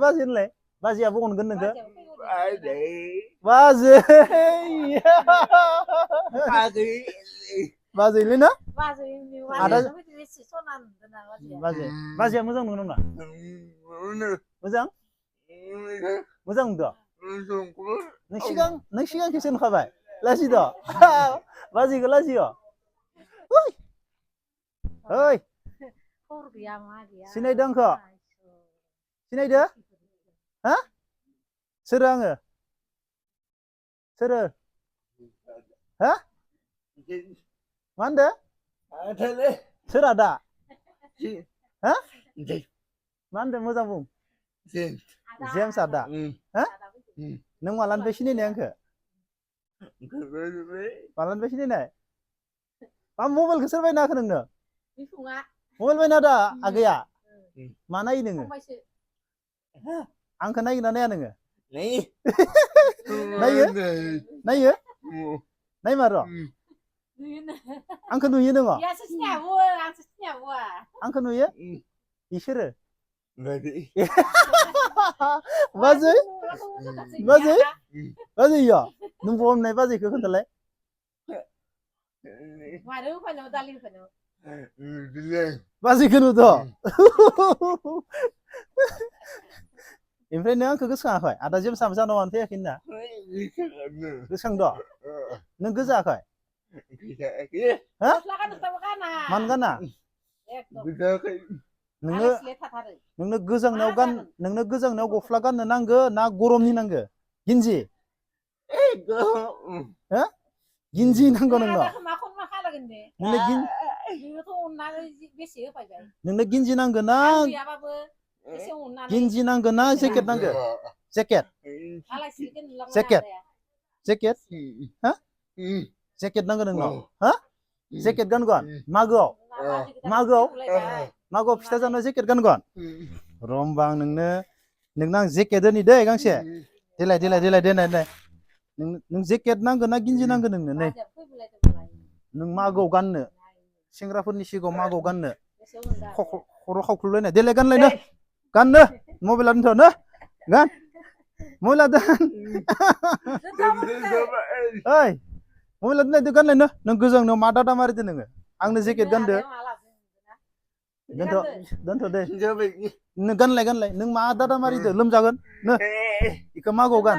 बाजै होनलाय बाजैयाबो अनगोन नोंखो Bazi. बाजै बाजैलै ना Bazi Ada besi sonan dana bazi. बाजै बाजैया मोजां मोनो नामा मोजां मोजां मोनदों नों सिगां खेबसे नुखाबाय लाजिद' बाजैखौ लाजियो ओइ ओइ Kor gaya ma gaya. सिनायदों आंखौ सिनायदो हा सोरो आङो सोरो हा मा होनदो सोर आदा हा मा होनदो मोजां बुं जेम्स आदा हा नों मालानिफ्राय सिनायनाय आंखो मालानिफ्राय सिनायनाय मा मबाइलखौ सोर बायना होखो नोंनो Bifunga. मबाइल बायना होदो आगैया मा नायो नोङो Kombaisi. आंखौ नायगोना नाया नोङो नायो नायो नायमार' आंखौ नुयो नोङो Ya sesnya bu, sesnya bu. आंखौ नुयो इसोरो बाजै बाजै बाजै इयो नों बहा मोननाय बाजैखौ खोन्थालाय Maru pano dali pano. बाजैखौ नुदो ओमफ्राय नों आंखौ गोसोखाङाखै आदा जेम्स जानो मानो फैयाखै होनना गोसोखांदो नों गोजायाखै हा Silakan ketemu kana. मानो गाना नोंनो Alis lihat tatar. नोंनो गोजांनायाव गस्ला गाननो नांगो ना गरमनि नांगो गिन्जि हो गिन्जि नांगौ नोंनो Ada kemakon mah lagi nih. नोंनो गिन Itu unna besi apa ya? नोंनो गिन्जि नांगो ना Anu ya apa? Besi unna. गिन्जि नांगो ना जेकेट नांगो jacket Alis sedikit bilang Jaket. ada ya. Jacket हा जेकेट नांगो नोंनो हा जेकेट गानगोन मागोआव मागोआव फिथा जानो जेकेट गानगोन र' होमबा आं नोंनो आं जेकेट होनि दै गांसे देलाय नों जेकेट नांगो ना गिन्जि नांगो नोंनो नै नों मागोआव गाननो सेंग्राफोरनि सिगाङाव मागोआव गाननो खर' खावख्लुलायनाय देलाय गाननो मबाइला दोनथ' गान मबाइला दोन ओइ मबाइला दोननायदो गानलायनो नों गोजांनायाव मा दादा मारिदो नोङो आंनो जेकेट गानदो दोनथ' दे नों गानलाय नों मा दादा मारिदो लोमजागोन नो इखौ मागोआव गान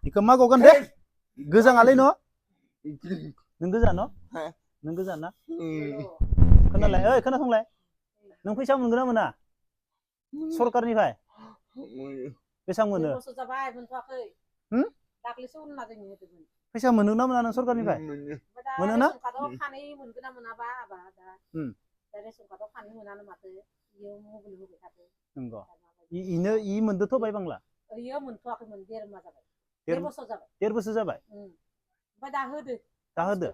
इखौ मागोआव गान दे गोजाङालै न' नों गोजा ना खोनालाय ओइ खोनासंलाय नों फैसा मोनगोन ना मोना सरकारनिफ्राय बेसेबां मोनो फैसा मोनो ना मोना नों सरकारनिफ्राय मोनो ना नंगौ इ मोनदोथ' बाय बांला Iya मोनथ'वाखैमोन देर मास जाबाय देर बोसोर जाबाय ओमफ्राय दा होदो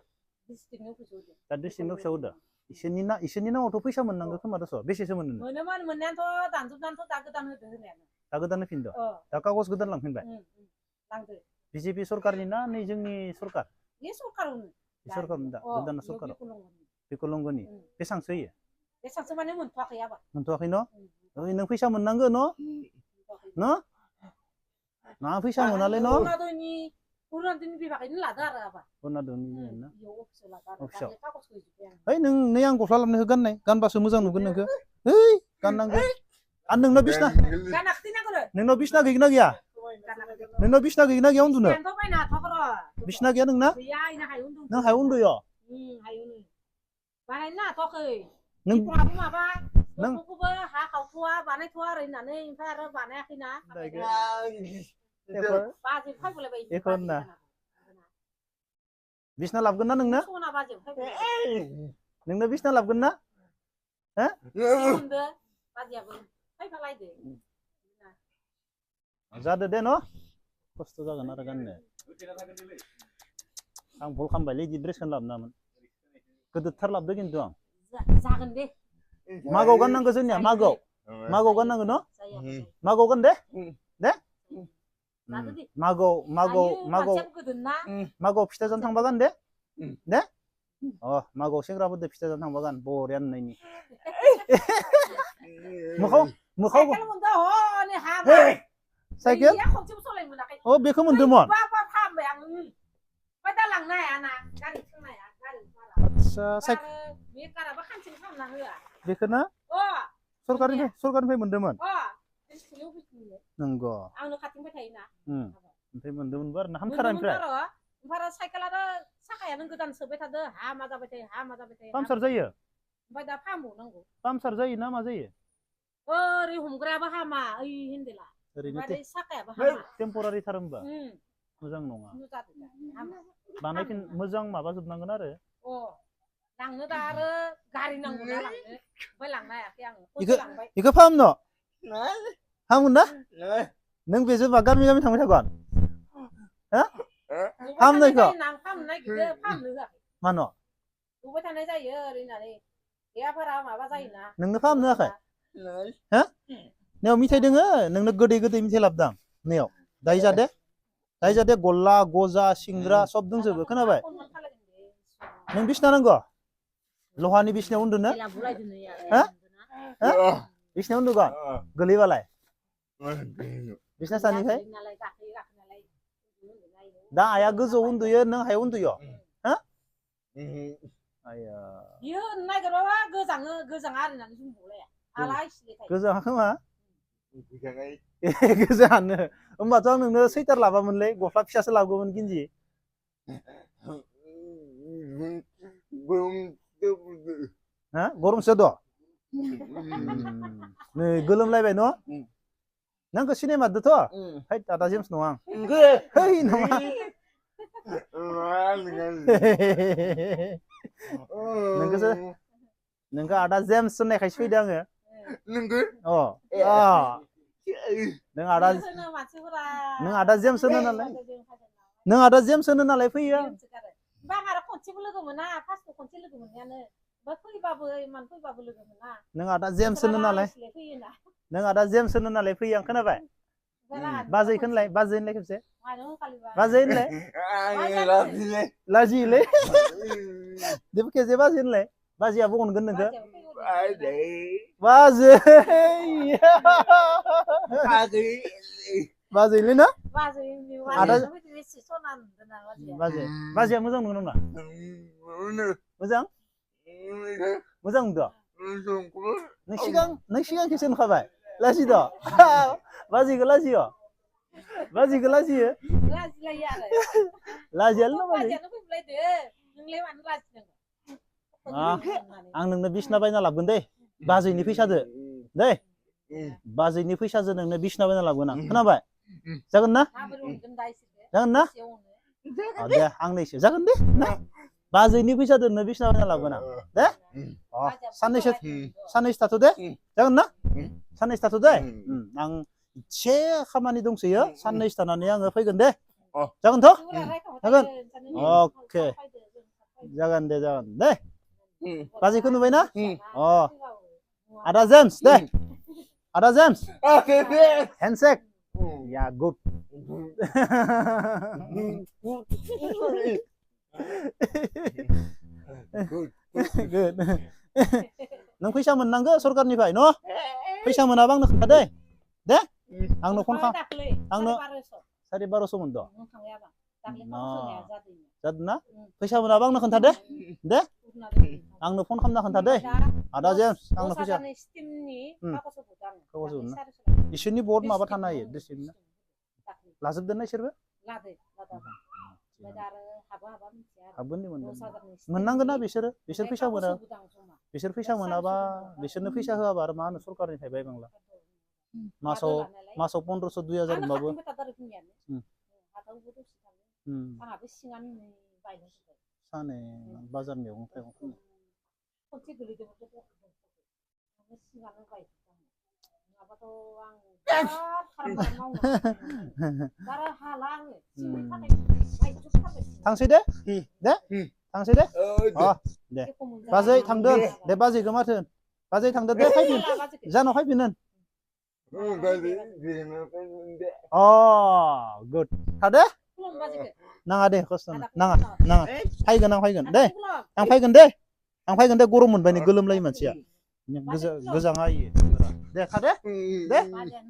डिस्ट्रिक्टनि अफिसाव होदो दा डिस्ट्रिक्टनि अफिसाव होदो इसोरनि नामावथ' फैसा मोननांगौ खोमा दस' बेसेसो मोनो मोनोमोन मोननायाथ' दानजोबनानैथ' दा गोदान होदो होनायानो दा गोदान होफिनदो दा कागज गोदान लांफिनबाय लांदो बिजेपि सरकारनि ना नै जोंनि सरकार बे सरकारावनो दा गोदान सरकाराव बिकलंगनि बेसेबांसो होयो बेसेबांसो माने मोनथ'वाखै आबा मोनथ'वाखै न' नों फैसा मोननांगो न' मा फैसा मोनालै न' अरुणाचलनि बिभागैनो लादो आरो आबा अरुणाचलनि अफिसाव है नों नै आं गस्ला लाबनायखौ गानबासो मोजां नुगोन नोंखौ है गाननांगौ आरो नोंनाव बिसना गैगोना गैया नोंनाव बिसना गैगोना गैया उन्दुनो बिसना गैया नोंना नों हायाव उन्दुयो बानायनो हाथ'वाखै नों माबा न'खौबो हा खावथ'वा बानायथ'वा आरो होननानै ओमफ्राय आरो बानायाखैना बिसना लाबोगोन ना नोंनो नोंनो बिसना लाबोगोन ना जादो दे न' खस्थ' जागोन आरो गाननो आं भुल खालामबायलै बिदि ड्रेसखौनो लाबोनामोन गोदोरथार लाबोदो खिन्थु आं जागोन दे मागोआव गाननांगौ जोंनिया मागोआव गाननांगौ न' मागोआव गान दे मागोआव फिथा जानो थांबा गान दे मागोआव सेंग्राफोरदो फिथा जानो थांबा गान बरिया नुनायनि मोखाव साइकेल मोनदों हनै हा साइकेल गैया खनसेबो सलायनो मोनाखै अ बेखौ मोन्दोंमोन बा फाहामबाय आं ओमफ्राय दा लांनो हायाना गारि थिखांनो हाया गारि भारा आदसा आरो बे काराबो खानसेबो खालामना होआ बेखौनो अ सरकारनिफ्राय मोन्दोंमोन अ डिस्ट्रिक्टआव फैफिननो नंगौ आंनो खाथिनिफ्राय थायोना ओमफ्राय मोन्दोंमोनबो आरो ना मोन्दोंमोन हामथारानिफ्राय र' ओमफ्राय साइकेलानो साखायानो गोदान सोबाय थादो हामा जाबाय थायो पामसार जायो ओमफ्राय दा फाहामबावनांगौ पामसार जायो ना मा जायो ओरै हमग्रायाबो हामा ओइ हेन्देला ओमफ्राय साखायाबो हामा टेम्परारि थार होमबा मोजां नङा बानायफिन मोजां माबाजोबनांगोन आरो अ लांनो दा आरो गारि नांगौ दा लांनो ओमफ्राय लांनो हायाखै आङो बेखौ फाहामनो हामगोन ना नों बेजों मा गामि गामि थांबाय थागोन हो फाहामनायखौ फाहामनो नागिरदों फाहामनो होआखै मानो नुबाय थानाय जायो ओरै होननानै देहाफोरा माबा जायोना नोंनो फाहामनो होआखै हो नैयाव मिथाइ दोङो नोंनो गोदै मिथाइ लाबोदां नैयाव दाय जादे गल्ला गजा सिंग्रा सब दंजोबो खोनाबाय नों बिसिना नांगौ लहानि बिसिनायाव उन्दुनो हो बिसिनायाव उन्दुगोन गोलैबालाय बिसिना सानिफ्राय दा आइया गोजौआव उन्दुयो नों हायाव उन्दुयो हो आया बियो नागिरबाबा गोजाङा आरिनानै बुंबावलाया आलाय सिलाय गोजाङा खोमा गोजाङानो होमबाथ' आं नोंनो सैटार लाबामोनलै गस्ला फिसासो लाबोगौमोन गिन्जि हा गरमसो द' नै गोलोमलायबाय न' नोंखौ सिनायमारदोथ' हैद आदा जेम्स नङा आं है नङा नोंखौ आदा जेम्स होननायखायसो फैदों आङो नों आदा जेम्स होनो नालाय फैयो आं बांगारा खनसेबो लोगो मोना फार्स्टआव खनसे लोगो मोननायानो फैबाबो इमान फैबाबो लोगो मोना नों आदा जेम्स होनो नालाय फैयो आं खोनाबाय बाजै होनलाय खेबसे बाजै होनलाय लाजियोलै खेबसे बाजै होनलाय बाजैयाबो अनगोन नोंखौ बाजैलै ना बाजैया मोजां नङा नामा मोजां मोनदों नों सिगां खेबसे नुखाबाय लाजिद' बाजैखौ लाजियो लाजियालै आं नोंनो बिसना बायना लाबोगोन दे बाजैनि फैसादो दे बाजैनि फैसाजों नोंनो बिसना बायना लाबोगोन आं खोनाबाय जागोन ना दे आंनो एसे जागोन दे ना बाजैनि फैसादो नोंनो बिसना बायना लाबोगोन आं दे साननैसो थाथ' दे जागोन ना साननैसो थाथ' दे आं एसे खामानि दंसोयो साननैसो थानानै आङो फैगोन दे जागोनथ' जागोन अके जागोन दे बाजैखौ नुबायना आदा जेम्स दे आदा जेम्स हेन्डसेक या गुड नों फैसा मोननांगौ सरकारनिफ्राय न' फैसा मोनाबा आंनो खोन्था दे आंनो फन खालाम आंनो 12,500 मोनदों जादों ना फैसा मोनाबा आंनो खोन्था दे आंनो फन खालामना खोन्था दे आदा जेम्स आंनो फैसा इसोरनि बहुत माबा थानो हायो डिस्ट्रिक्टनि लाजोबदोंना इसोरबो हाबगोन मोननांगोन ना बिसोर फैसा मोना बिसोर फैसा मोनाबा बिसोरनो फैसा होआबा आरो मा होनो सरकारनिफ्राय बायबांला मासाव 1500 2000 मोनबाबो सानै बाजार मैगं थाइगं थांसै दे थांसै दे दे बाजै थांदों दे बाजैखौ माथो बाजै थांदो दे फैफिन जानाव फैफिन गुड थादे नाङा दे खस्थ' नाङा फैगोन दे आं फैगोन दे गरम मोनबाय नै गोलोमलायो मानसिया गोजाङा दे थादो दे बाजेन